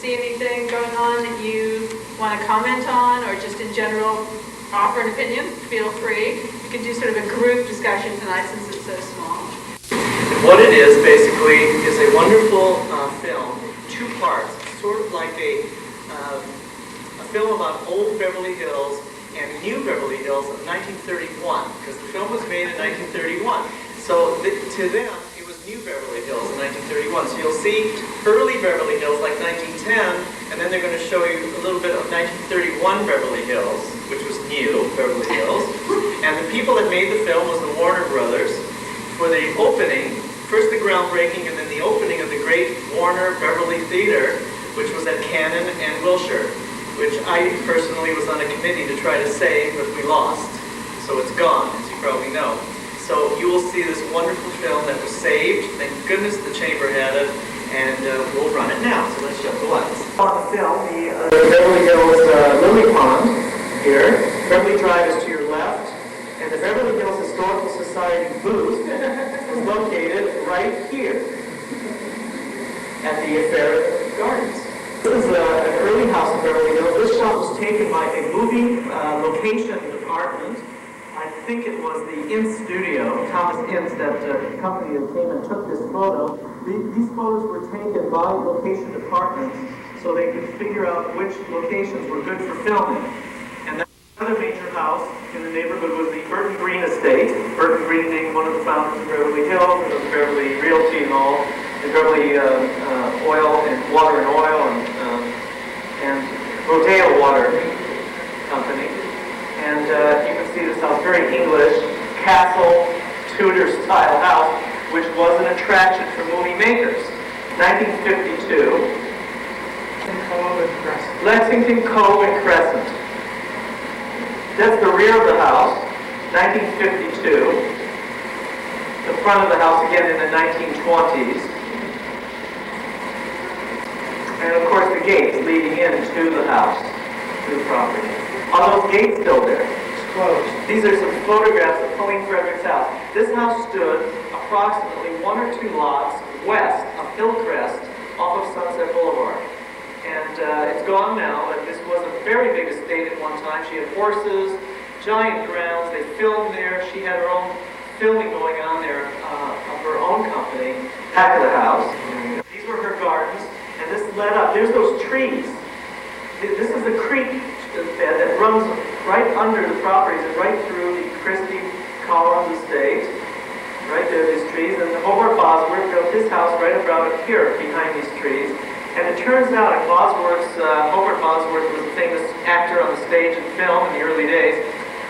see anything going on that you want to comment on, or just in general offer an opinion, feel free. We can do sort of a group discussion tonight since it's so small. What it is, basically, is a wonderful film, two parts, sort of like a film about old Beverly Hills and new Beverly Hills of 1931, because the film was made in 1931. So to them, it was new Beverly Hills in 1931. So you'll see early Beverly Hills, like 1910, and then they're going to show you a little bit of 1931 Beverly Hills, which was new Beverly Hills. And the people that made the film was the Warner Brothers. For the opening, first the groundbreaking, and then the opening of the great Warner Beverly Theater, which was at Cannon and Wilshire, which I personally was on a committee to try to save, but we lost. So it's gone, as you probably know. So you will see this wonderful film that was saved. Thank goodness the chamber had it, and we'll run it now. So let's show the lights. On the film, the Beverly Hills Lily Pond here. Beverly Drive is to your left, and the Beverly Hills Historical Society booth is located right here at the Fair Gardens. This is an early house in Beverly Hills. This shot was taken by a movie location department. I think it was the Ince Studio, Thomas Ince, that company that came and took this photo. These photos were taken by location departments so they could figure out which locations were good for filming. And another major house in the neighborhood was the Burton Green Estate. Burton Green being one of the founders of Beverly Hills, and of Beverly Realty and all, and Beverly Oil and Water and Oil and Rodeo Water Company. And you can see this house, very English, castle, Tudor-style house, which was an attraction for movie makers. 1952. Lexington Cove and Crescent. That's the rear of the house, 1952. The front of the house again in the 1920s. And of course the gates leading into the house, to the property. Are those gates still there? It's closed. These are some photographs of Colleen Frederick's house. This house stood approximately 1 or 2 lots west of Hillcrest off of Sunset Boulevard. And it's gone now, but this was a very big estate at one time. She had horses, giant grounds. They filmed there. She had her own filming going on there of her own company. Back of the house. These were her gardens, and this led up. There's those trees. This is the creek bed that runs right under the properties and right through the Christie Collins estate. Right there, these trees. And Hobart Bosworth built his house right about here behind these trees. And it turns out that Hobart Bosworth was a famous actor on the stage and film in the early days.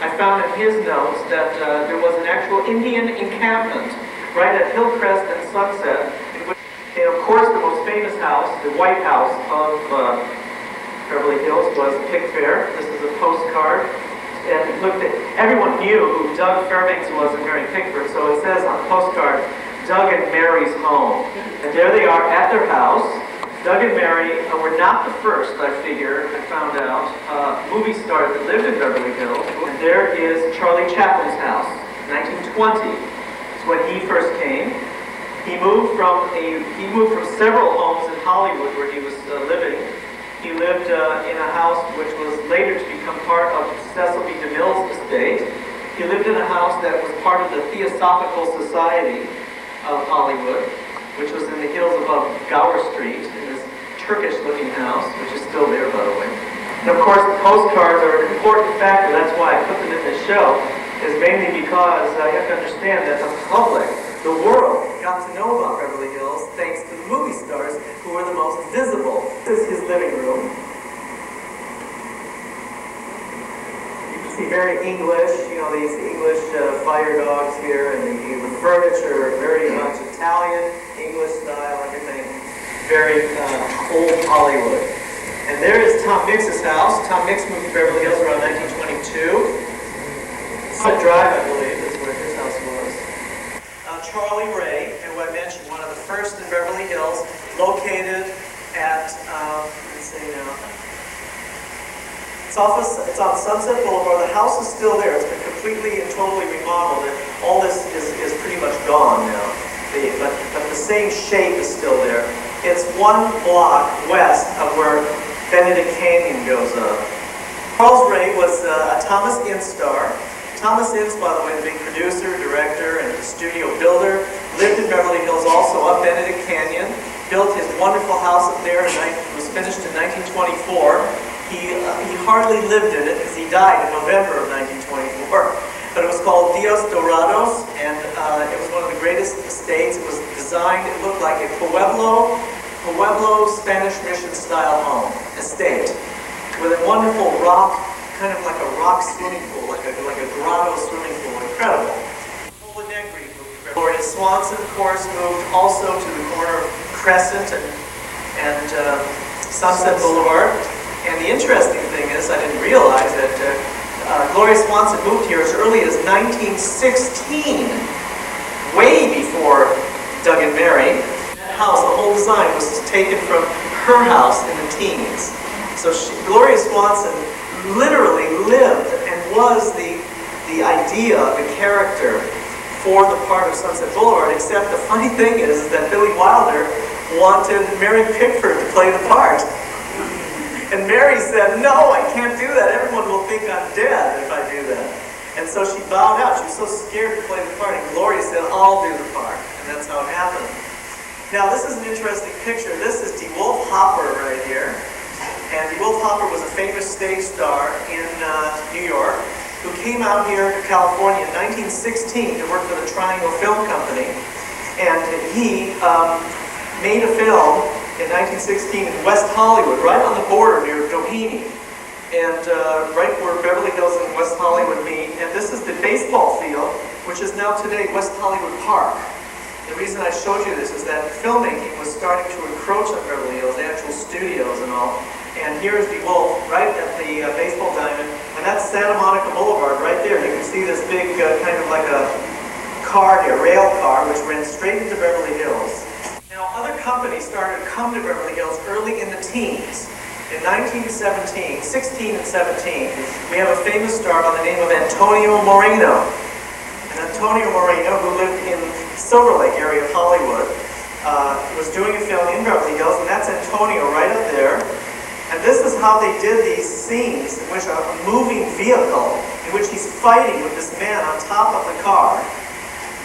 I found in his notes that there was an actual Indian encampment right at Hillcrest and Sunset, in which, and of course, the most famous house, the White House of Beverly Hills, was Pickfair. This is a postcard. And everyone knew who Doug Fairbanks was and Mary Pickford, so it says on the postcard, Doug and Mary's home. And there they are at their house. Doug and Mary were not the first, I found out, movie stars that lived in Beverly Hills. And there is Charlie Chaplin's house, 1920. It's when he first came. He moved from several homes in Hollywood where he was living. He lived in a house which was later to become part of Cecil B. DeMille's estate. He lived in a house that was part of the Theosophical Society of Hollywood, which was in the hills above Gower Street, in this Turkish-looking house, which is still there, by the way. And of course, the postcards are an important factor. That's why I put them in this show, is mainly because you have to understand that the public, the world, got to know about Beverly Hills thanks to the movie stars who were the most visible. This is his living room. You can see very English, these English fire dogs here, and the furniture, very much Italian, English style, everything. Very old Hollywood. And there is Tom Mix's house. Tom Mix moved to Beverly Hills around 1922. Sunset Drive, I believe, is where his house was. Charlie Ray, who I mentioned, one of the first in Beverly Hills, located at, let's see now, it's on Sunset Boulevard. The house is still there. It's been completely and totally remodeled, and all this is pretty much gone now. But the same shape is still there. It's 1 block west of where Benedict Canyon goes up. Charles Ray was a Thomas Ince star. Thomas Ince, by the way, the big producer, director, and studio builder, lived in Beverly Hills, also up Benedict Canyon. Built his wonderful house up there. It was finished in 1924. He hardly lived in it because he died in November of 1924. But it was called Dios Dorados, and it was one of the greatest estates. It was designed, it looked like a Pueblo Spanish mission style home, estate, with a wonderful rock, kind of like a rock swimming pool, like a grotto swimming pool. Incredible. Gloria Swanson, of course, moved also to the corner of Crescent and Sunset Boulevard. And the interesting thing is, I didn't realize that Gloria Swanson moved here as early as 1916, way before Doug and Mary. That house, the whole design was taken from her house in the teens. So Gloria Swanson literally lived and was the idea, the character for the part of Sunset Boulevard, except the funny thing is that Billy Wilder wanted Mary Pickford to play the part. And Mary said, no, I can't do that. Everyone will think I'm dead if I do that. And so she bowed out. She was so scared to play the part. And Gloria said, I'll do the part. And that's how it happened. Now, this is an interesting picture. This is DeWolf Hopper right here. And DeWolf Hopper was a famous stage star in New York who came out here to California in 1916 to work for the Triangle Film Company. And he made a film in 1916 in West Hollywood, right on the border near Doheny, and right where Beverly Hills and West Hollywood meet. And this is the baseball field, which is now today West Hollywood Park. The reason I showed you this is that filmmaking was starting to encroach on Beverly Hills, the actual studios and all. And here's DeWolf right at the baseball diamond, and that's Santa Monica Boulevard right there. You can see this big kind of like a car here, rail car, which ran straight into Beverly Hills. Now, other companies started to come to Beverly Hills early in the teens. In 1917, 16 and 17, we have a famous star by the name of Antonio Moreno. And Antonio Moreno, who lived in Silver Lake area of Hollywood, was doing a film in Beverly Hills, and that's Antonio right up there. And this is how they did these scenes in which a moving vehicle, in which he's fighting with this man on top of the car.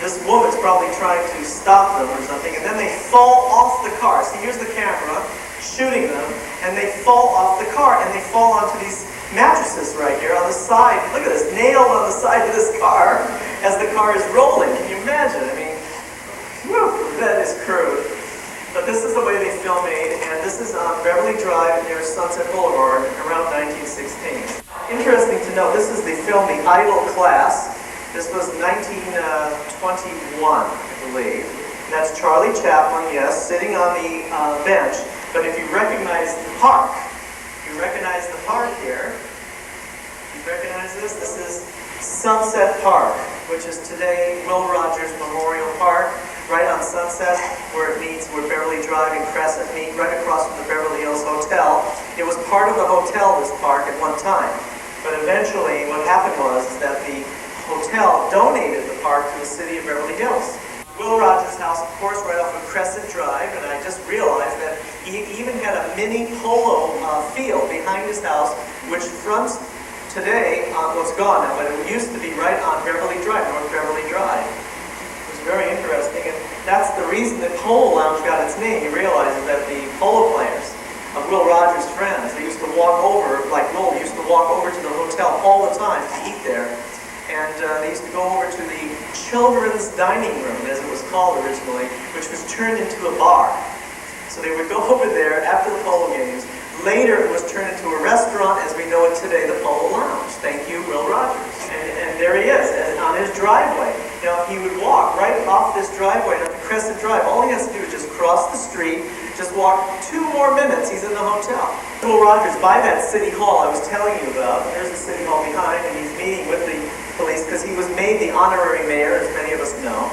This woman's probably trying to stop them or something, and then they fall off the car. See, here's the camera shooting them, and they fall off the car, and they fall onto these mattresses right here on the side. Look at this, nailed on the side of this car as the car is rolling. Can you imagine? I mean, whew, that is crude. But this is the way they film made, and this is on Beverly Drive near Sunset Boulevard around 1916. Interesting to note, this is the film The Idol Class. This was 1921, I believe. And that's Charlie Chaplin, yes, sitting on the bench. But if you recognize the park, here. You recognize this? This is Sunset Park, which is today Will Rogers Memorial Park, right on Sunset, where it meets, where Beverly Drive and Crescent meet, right across from the Beverly Hills Hotel. It was part of the hotel, this park, at one time. But eventually, what happened was that the hotel donated the park to the city of Beverly Hills. Will Rogers' house, of course, right off of Crescent Drive, and I just realized that he even had a mini polo field behind his house, which fronts today, was gone now, but it used to be right on Beverly Drive, North Beverly Drive. It was very interesting, and that's the reason that Polo Lounge got its name. You realize that the polo players of Will Rogers' friends, they used to walk over, like Will used to walk over to the hotel all the time to eat there. And they used to go over to the children's dining room, as it was called originally, which was turned into a bar. So they would go over there after the polo games. Later, it was turned into a restaurant as we know it today, the Polo Lounge. Thank you, Will Rogers. And there he is, on his driveway. Now, he would walk right off this driveway onto Crescent Drive. All he has to do is just cross the street, just walk 2 more minutes, he's in the hotel. Will Rogers, by that city hall I was telling you about, there's the city hall behind, and he's meeting with the police because he was made the honorary mayor, as many of us know.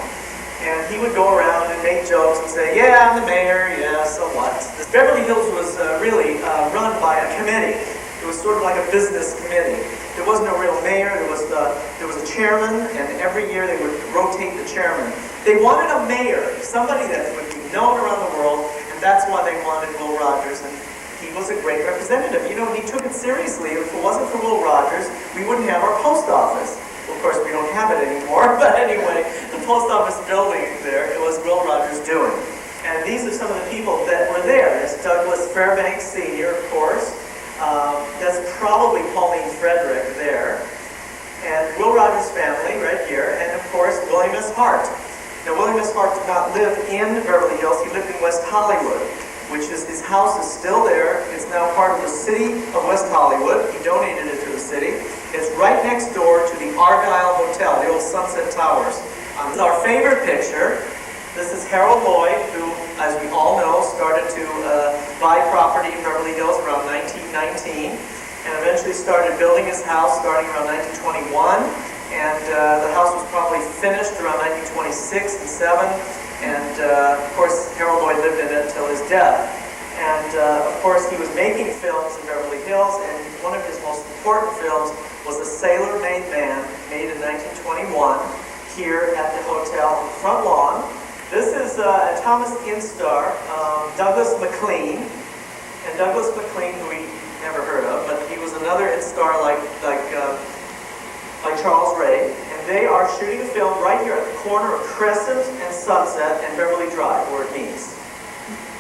And he would go around and make jokes and say, yeah, I'm the mayor, yeah, so what? Beverly Hills was really run by a committee. It was sort of like a business committee. There was no real mayor, there was a chairman, and every year they would rotate the chairman. They wanted a mayor, somebody that would be known around the world, and that's why they wanted Will Rogers. And he was a great representative. You know, he took it seriously. If it wasn't for Will Rogers, we wouldn't have our post office. Of course, we don't have it anymore, but anyway, the post office building there, it was Will Rogers doing. And these are some of the people that were there. There's Douglas Fairbanks Sr., of course. That's probably Pauline Frederick there. And Will Rogers' family right here, and of course, William S. Hart. Now, William S. Hart did not live in Beverly Hills. He lived in West Hollywood, which is, his house is still there. It's now part of the city of West Hollywood. He donated it to the city. It's right next door to the Argyle Hotel, the old Sunset Towers. This is our favorite picture. This is Harold Lloyd, who, as we all know, started to buy property in Beverly Hills around 1919, and eventually started building his house starting around 1921. And the house was probably finished around 1926 and 7. And of course, Harold Lloyd lived in it until his death. And of course, he was making films in Beverly Hills, and one of his most important films was A Sailor-Made Man, made in 1921, here at the hotel on the front lawn. This is Thomas Instar, Douglas MacLean. And Douglas MacLean, who we never heard of, but he was another Instar like Charles Ray. And they are shooting a film right here at the corner of Crescent and Sunset and Beverly Drive, where it meets.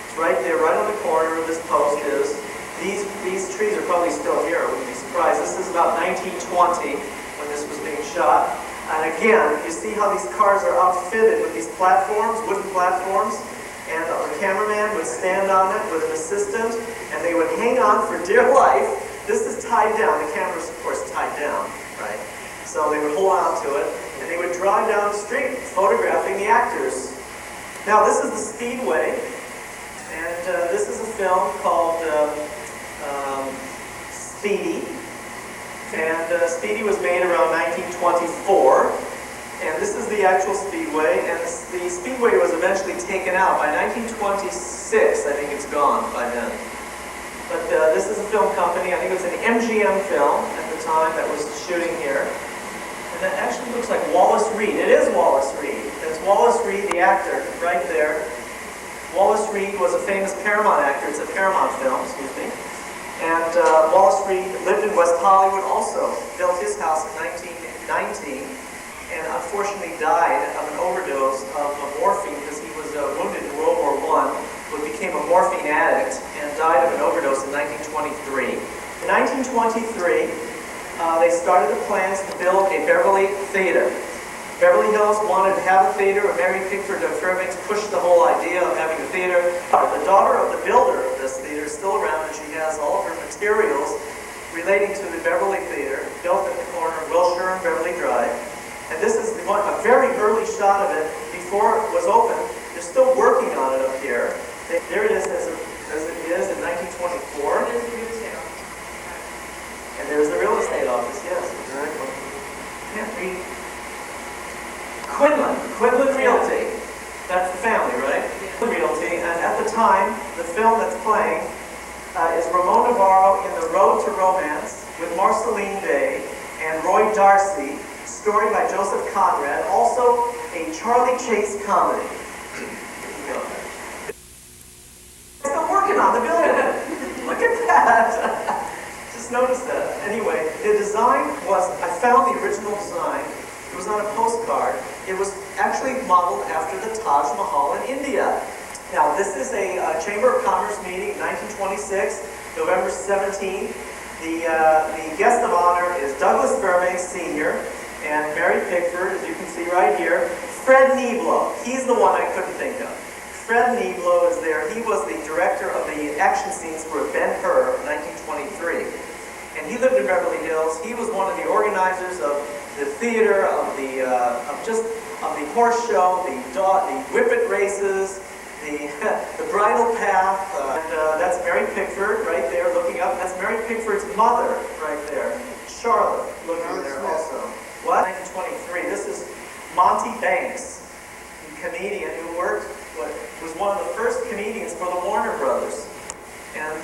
It's right there, right on the corner where this post is. These trees are probably still here, I wouldn't be surprised. This is about 1920 when this was being shot. And again, you see how these cars are outfitted with these platforms, wooden platforms, and the cameraman would stand on it with an assistant, and they would hang on for dear life. This is tied down. The camera's, of course, tied down, right? So they would hold on to it, and they would drive down the street photographing the actors. Now, this is the Speedway, and this is a film called Speedy. And Speedy was made around 1924, and this is the actual Speedway, and the Speedway was eventually taken out. By 1926, I think it's gone by then. But this is a film company, I think it was an MGM film at the time that was shooting here. And that actually looks like Wallace Reed. It is Wallace Reed. It's Wallace Reed, the actor, right there. Wallace Reed was a famous Paramount actor. It's a Paramount film, excuse me. And Wallace Reed lived in West Hollywood also, built his house in 1919, and unfortunately died of an overdose of morphine because he was wounded in World War I, but became a morphine addict and died of an overdose in 1923. In 1923, they started the plans to build a Beverly Theater. Beverly Hills wanted to have a theater, and Mary Pickford of Fairbanks pushed the whole idea of having a theater. The daughter of the builder of this theater is still around, and she has all of her materials relating to the Beverly Theater, built at the corner of Wilshire and Beverly Drive. And this is a very early shot of it before it was open. They're still working on it up here. There it is as it is in 1924. And there's the real estate office, yes, exactly. Can't read. Quinlan Realty. That's the family, right? Realty, and at the time, the film that's playing is Ramon Navarro in The Road to Romance with Marceline Day and Roy Darcy, story by Joseph Conrad, also a Charlie Chase comedy. Still working on the building. Look at that. Just noticed that. Anyway, the design was, I found the original design. It was on a postcard. It was actually modeled after the Taj Mahal in India. Now, this is a Chamber of Commerce meeting, 1926, November 17th. The guest of honor is Douglas Fairbanks Sr. and Mary Pickford, as you can see right here. Fred Niblo, he's the one I couldn't think of. Fred Niblo is there. He was the director of the action scenes for Ben-Hur in 1923. And he lived in Beverly Hills. He was one of the organizers of the theater, of the horse show, the whippet races, the bridle path. And that's Mary Pickford right there looking up. That's Mary Pickford's mother right there, Charlotte, looking there also. What? 1923. This is Monty Banks, the comedian who was one of the first comedians for the Warner Brothers. And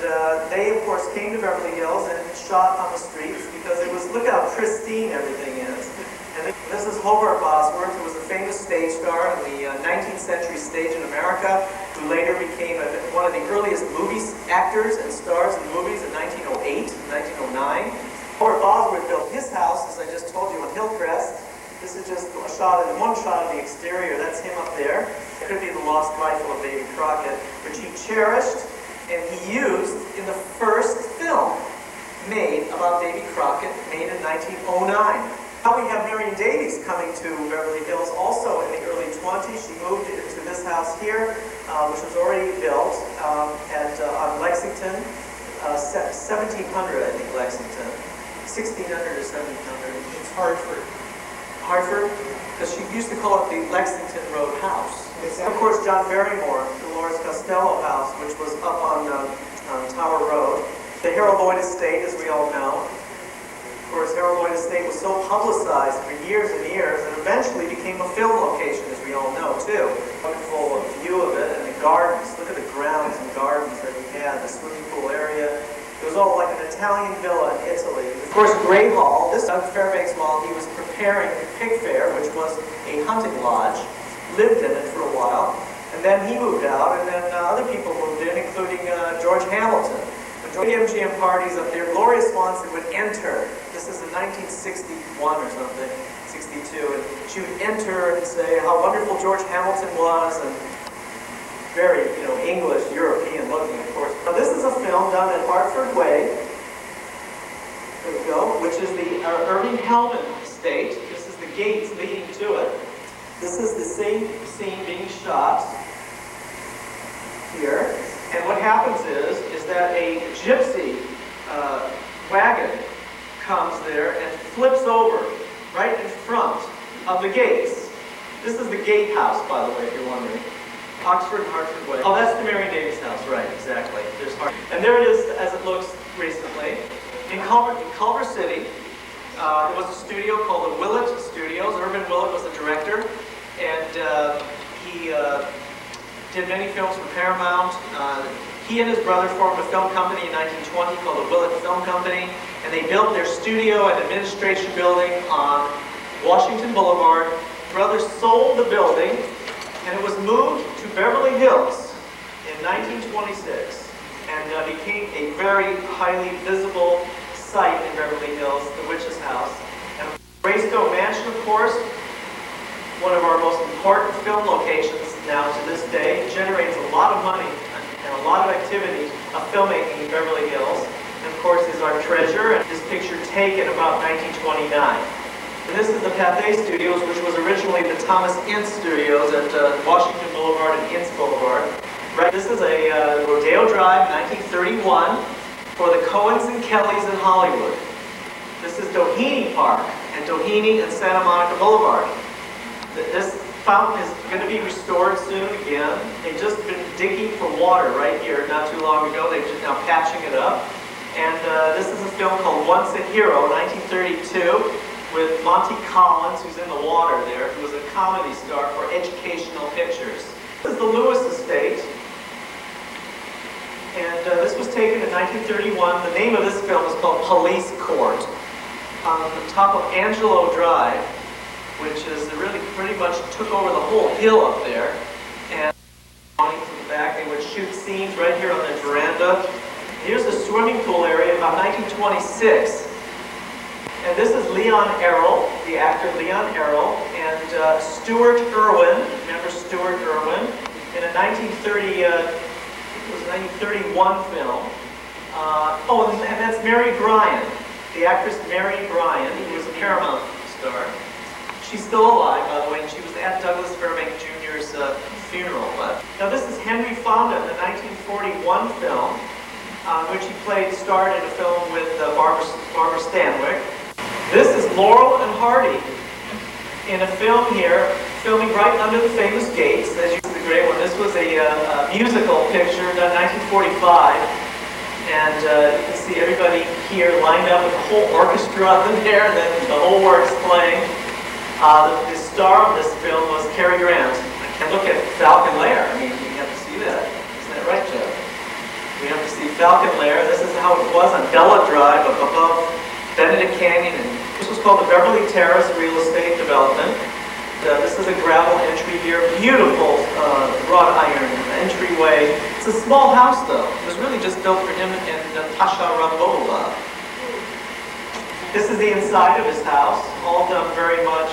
they, of course, came to Beverly Hills and shot on the streets because it was, look how pristine everything is. And this is Hobart Bosworth, who was a famous stage star in the 19th century stage in America. who later became one of the earliest movie actors and stars in movies in 1908 and 1909. Howard Bosworth built his house, as I just told you, on Hillcrest. This is just one shot of the exterior. That's him up there. It could be the lost rifle of Davy Crockett, which he cherished and he used in the first film made about Davy Crockett, made in 1909. Now we have Marion Davies coming to Beverly Hills also in the early 20s. She moved into this house here, which was already built on Lexington, 1700, I think, Lexington. 1600 or 1700. It's Hartford. Hartford? Because she used to call it the Lexington Road House. Of course, John Barrymore, Dolores Costello house, which was up on Tower Road. The Harold Lloyd Estate, as we all know. Of course, Harold Lloyd Estate was so publicized for years and years, and eventually became a film location, as we all know, too. Wonderful view of it, and the gardens. Look at the grounds and gardens that he had, the swimming pool area. It was all like an Italian villa in Italy. Of course, Gray Hall, this Doug Fairbanks, while he was preparing the pig fair, which was a hunting lodge, lived in it for a while, and then he moved out, and then other people moved in, including George Hamilton. When the MGM parties up there, Gloria Swanson would enter. This is in 1961 or something, 62, and she would enter and say how wonderful George Hamilton was, and very, English, European looking, of course. Now this is a film done at Hartford Way, there we go, which is the Irving Hellman estate. This is the gates leading to it. This is the same scene being shot here. And what happens is that a gypsy wagon comes there and flips over right in front of the gates. This is the gatehouse, by the way, if you're wondering. Oxford and Hartford Way. Oh, that's the Marion Davies house, right, exactly. There's Hartford. And there it is as it looks recently. In Culver City, there was a studio called the Willett Studios. Irvin Willett was the director, and he did many films for Paramount. He and his brother formed a film company in 1920 called the Willett Film Company, and they built their studio and administration building on Washington Boulevard. Brother sold the building, and it was moved to Beverly Hills in 1926, and became a very highly visible site in Beverly Hills, the Witch's House. And Greystow Mansion, of course, one of our most important film locations now to this day, generates a lot of money and a lot of activity of filmmaking in Beverly Hills. And of course is our treasure, and this picture taken about 1929. And this is the Pathé Studios, which was originally the Thomas Ince Studios at Washington Boulevard and Ince Boulevard. Right, this is a Rodeo Drive, 1931, for the Coens and Kellys in Hollywood. This is Doheny Park, and Doheny and Santa Monica Boulevard. This fountain is going to be restored soon again. They've just been digging for water right here not too long ago. They're just now patching it up. And this is a film called Once a Hero, 1932, with Monty Collins, who's in the water there, who was a comedy star for educational pictures. This is the Lewis Estate. And this was taken in 1931. The name of this film is called Police Court. On the top of Angelo Drive, which is really pretty much took over the whole hill up there. And from the back, they would shoot scenes right here on the veranda. Here's the swimming pool area, about 1926. And this is Leon Errol, the actor Leon Errol, and Stuart Irwin. Remember Stuart Irwin? In a 1931 film. And that's Mary Bryan, the actress Mary Bryan, who was a Paramount star. She's still alive, by the way, and she was at Douglas Fairbanks Jr.'s funeral. Now this is Henry Fonda in the 1941 film, which he starred in a film with Barbara Stanwyck. This is Laurel and Hardy in a film here, filming right under the famous gates. As you see, the great one. This was a musical picture done in 1945, and you can see everybody here lined up with the whole orchestra in there, and then the whole works playing. The star of this film was Cary Grant. And look at Falcon Lair. I mean, we have to see that. Isn't that right, Jeff? We have to see Falcon Lair. This is how it was on Bella Drive up above Benedict Canyon. And this was called the Beverly Terrace Real Estate Development. This is a gravel entry here. Beautiful wrought iron entryway. It's a small house, though. It was really just built for him and Natasha Rambola. This is the inside of his house, all done very much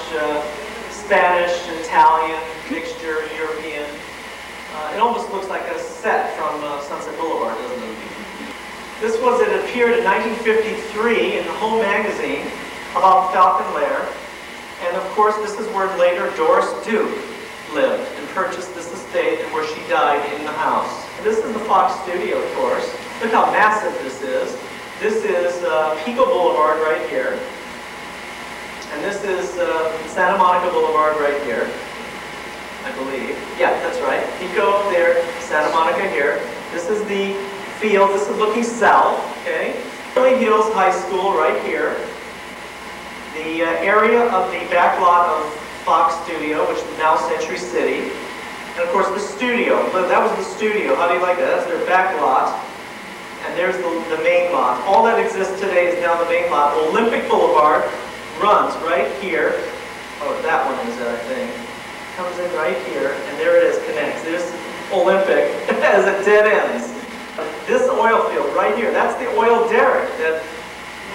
Spanish, Italian, mixture, European. It almost looks like a set from Sunset Boulevard, doesn't it? It appeared in 1953 in the Home magazine about Falcon Lair. And of course, this is where later Doris Duke lived and purchased this estate and where she died in the house. And this is the Fox studio, of course. Look how massive this is. This is Pico Boulevard right here. And this is Santa Monica Boulevard right here, I believe. Yeah, that's right. Pico there, Santa Monica here. This is the field. This is looking south, okay? Beverly Hills High School right here. The area of the back lot of Fox Studio, which is now Century City. And of course the studio. That was the studio. How do you like that? That's their back lot. And there's the main lot. All that exists today is now the main lot. Olympic Boulevard runs right here. Oh, that one is, I think. Comes in right here, and there it is, connects. There's Olympic as it dead ends. This oil field right here, that's the oil derrick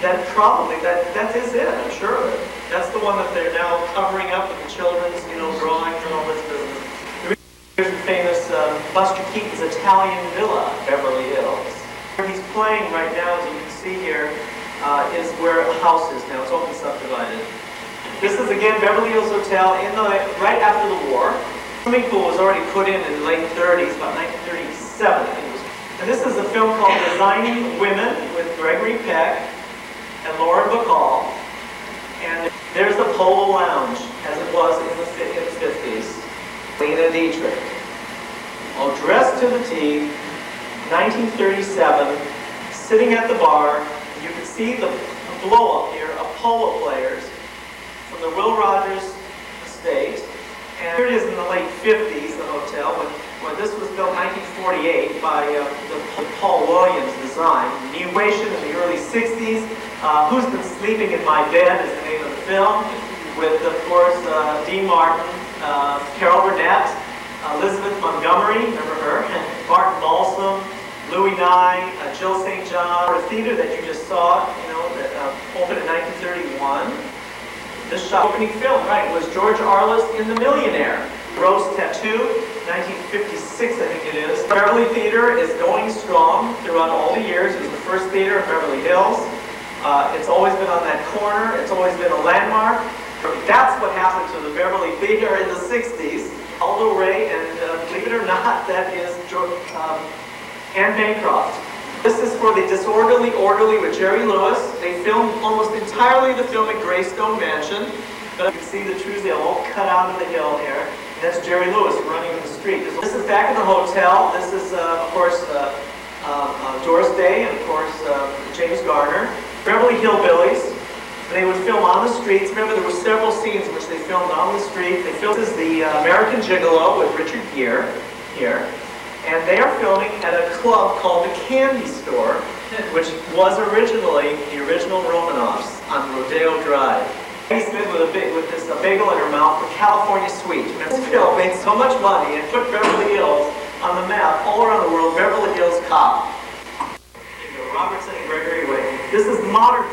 that is it, I'm sure of it. That's the one that they're now covering up with the children's, drawings and all this business. Here's the famous Buster Keaton's Italian Villa, Beverly Hills. Where he's playing right now, as you can see here, is where a house is now. It's all been subdivided. This is again Beverly Hills Hotel right after the war. The swimming pool was already put in the late 30s, about 1937, I think it was. And this is a film called Designing Women with Gregory Peck and Lauren Bacall. And there's the Polo Lounge, as it was in the 50s. Lena Dietrich. All dressed to the T, 1937, sitting at the bar. You can see the blow-up here of polo players from the Will Rogers estate. And here it is in the late 50s, the hotel, when this was built in 1948 by the Paul Williams design. Nuation in the early 60s. Who's Been Sleeping in My Bed is the name of the film, with, of course, Dean Martin, Carol Burnett, Elizabeth Montgomery, remember her, Martin Balsam, Louis Nye, Jill St. John. The theater that you just saw, that opened in 1931. This opening film, right, was George Arliss in The Millionaire. Rose Tattoo, 1956, I think it is. Beverly Theater is going strong throughout all the years. It was the first theater in Beverly Hills. It's always been on that corner. It's always been a landmark. That's what happened to the Beverly Theater in the 60s. Aldo Ray, and believe it or not, that is Anne Bancroft. This is for The Disorderly Orderly with Jerry Lewis. They filmed almost entirely the film at Greystone Mansion. But you can see the Truesdale all cut out of the hill here. And that's Jerry Lewis running in the street. This is back in the hotel. This is, of course, Doris Day and, of course, James Garner. Beverly Hillbillies. They would film on the streets. Remember, there were several scenes in which they filmed on the street. They filmed this is the American Gigolo with Richard Gere here. And they are filming at a club called the Candy Store, which was originally the original Romanoffs on Rodeo Drive. Peggy Smith with this bagel in her mouth for California Sweet. This film made so much money and put Beverly Hills on the map all around the world. Beverly Hills Cop. There you go, Robertson and Gregory Way. This is modern